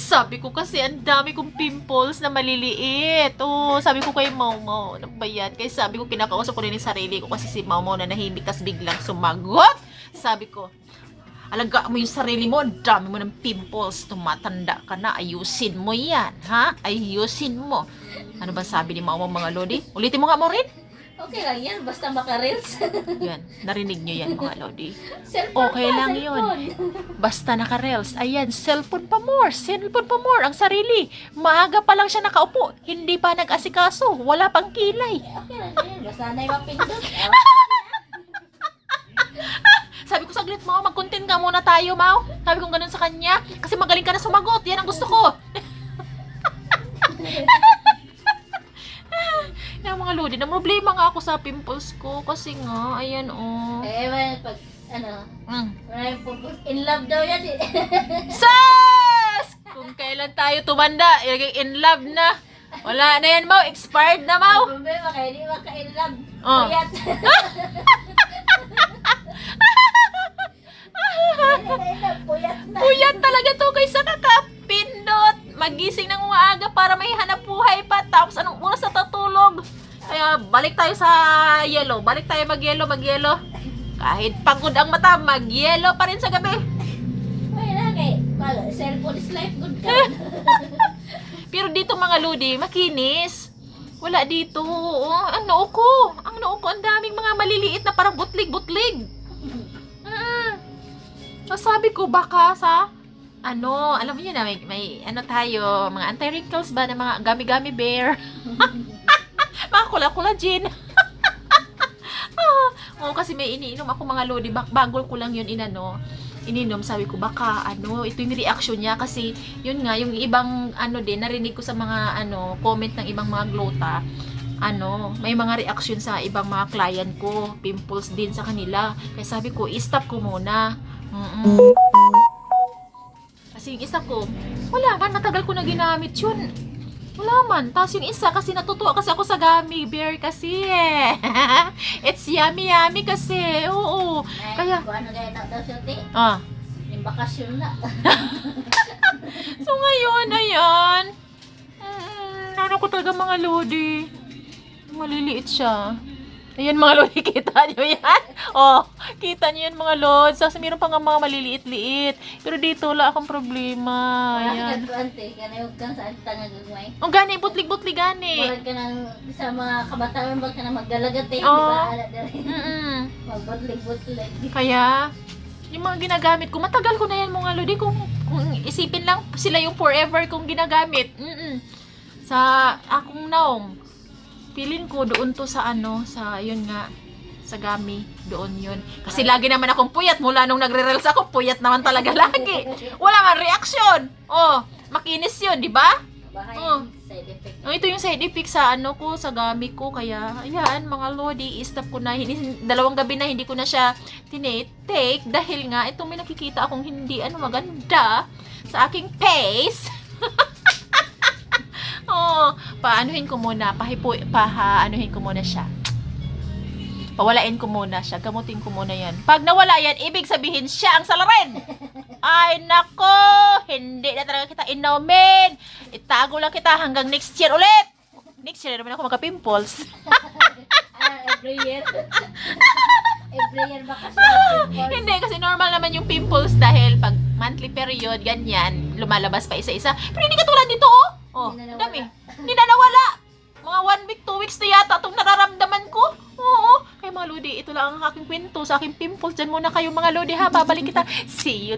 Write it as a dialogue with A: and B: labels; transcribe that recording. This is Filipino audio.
A: Sabi ko kasi ang dami kong pimples na maliliit. Oh, sabi ko kay Mau, ano ba yan? Kaya sabi ko kinakausap ko rin yung sarili ko kasi si Mau na nahimik tas biglang sumagot. Sabi ko, alaga mo yung sarili mo, ang dami mo ng pimples, tumatanda ka na, ayusin mo yan, ha? Ayusin mo. Ano ba sabi ni Mau mga lodi? Ulitin mo nga mo rin.
B: Okay lang yan, basta maka-reels.
A: Yan, narinig nyo yan mga lodi.
B: Cellphone
A: Okay
B: pa,
A: lang
B: cellphone.
A: yun. Basta naka-reels. Ayan, cellphone pa more. Cellphone pa more. Ang sarili. Maaga pa lang siya nakaupo. Hindi pa nag-asikaso. Wala pang kilay.
B: Okay lang yan, basta na yung mapindot.
A: Sabi ko, saglit mo, mag-content ka muna tayo, Mau. Sabi ko ganun sa kanya. Kasi magaling ka na sumagot. Yan ang gusto ko. Yung mga lodi, na problema nga ako sa pimples ko. Kasi nga, ayan, oh.
B: Pag,
A: Mm.
B: maraming pupus, in love daw yan eh.
A: Sas! Kung kailan tayo tumanda, ilagay in love na. Wala na yan, Mau. Expired na, Mau.
B: Problema, kaya di maka-in love.
A: Oh.
B: Puyat. Puyat na.
A: Puyat talaga to kaysa kakapindot. Magising ng umaga para may hanap buhay pa. Tapos anong oras na tutulog? Kaya balik tayo sa yellow. Balik tayo mag-yellow. Kahit pagod ang mata, mag-yellow pa rin sa gabi.
B: Ay, na kay, cellphone is life, good ka.
A: Pero dito mga lodi, makinis. Wala dito. Oh, ang noo ko. Ang noo ko, ang daming mga maliliit na parang butlig-butlig. So, sabi ko baka sa alam mo yun na, may ano tayo, mga anti-wrinkles ba na mga gami-gami bear. Mga collagen. Oo, kasi may iniinom ako mga lodi, bago ko lang yun ininom, sabi ko baka ito yung reaction niya kasi yun nga, yung ibang din, narinig ko sa mga comment ng ibang mga glota, may mga reaction sa ibang mga client ko, pimples din sa kanila. Kaya sabi ko, i-stop ko muna. Kasi yung isa ko, wala man, matagal ko na ginamit yun. Wala man. Tapos yung isa, kasi natutuwa kasi ako sa gummy bear kasi eh. It's yummy kasi. Oo. Kaya,
B: Kung ano gaya daw sulti, yung bakasyon na.
A: so ngayon, ayan. Ano ko talaga mga lodi. Maliliit siya. Ayan mga lodi, kita nyo yan? Oh, kita nyo yan mga lods. Kasi meron pa nga mga maliliit-liit. Pero dito wala akong problema. Ayan.
B: Ante, kana yung kang saan tanga gagmay.
A: Oh, gani, butlig-butlig gani.
B: Murag ka ng sa mga kabataan ba ka na magdalagat eh, di
A: Oo.
B: ba? Ala dali.
A: Mm-mm.
B: Magbutlig-butlig.
A: Kaya, yung mga ginagamit ko, matagal ko na yan mga lodi. Kung isipin lang, sila yung forever kong ginagamit. Sa akong naong, feeling ko doon to sa sa yun nga, sa gami, doon yun. Kasi lagi naman akong puyat, mula nung nagre-reels ako, puyat naman talaga lagi. Wala man reaction. Oh, makinis yun, di ba?
B: Baka
A: Oo.
B: yung side effect.
A: Oh, ito yung side effect sa ko, sa gami ko. Kaya, ayan, mga lodi, i-stop ko na. Dalawang gabi na hindi ko na siya tinitake dahil nga, ito may nakikita akong hindi maganda sa aking face. Oh, paanuhin ko muna, paanuhin ko muna siya. Pawalain ko muna siya, gamutin ko muna yan. Pag nawala yan, ibig sabihin siya ang salarin. Ay, nako, hindi na talaga kita inumin. Itago lang kita hanggang next year ulit. Next year naman ako magka-pimples.
B: Every year. Every year bakasyon.
A: Hindi, kasi normal naman yung pimples dahil pag monthly period, ganyan, lumalabas pa isa-isa. Pero hindi katulad dito, oh. Oh,
B: Hindi na
A: dami.
B: nawala.
A: Hindi na nawala. Mga 1 week, 2 weeks na yata itong nararamdaman ko. Oo. Kaya mga lodi, ito lang ang aking kwento sa aking pimples. Diyan muna kayo mga lodi ha. Babalik kita. See you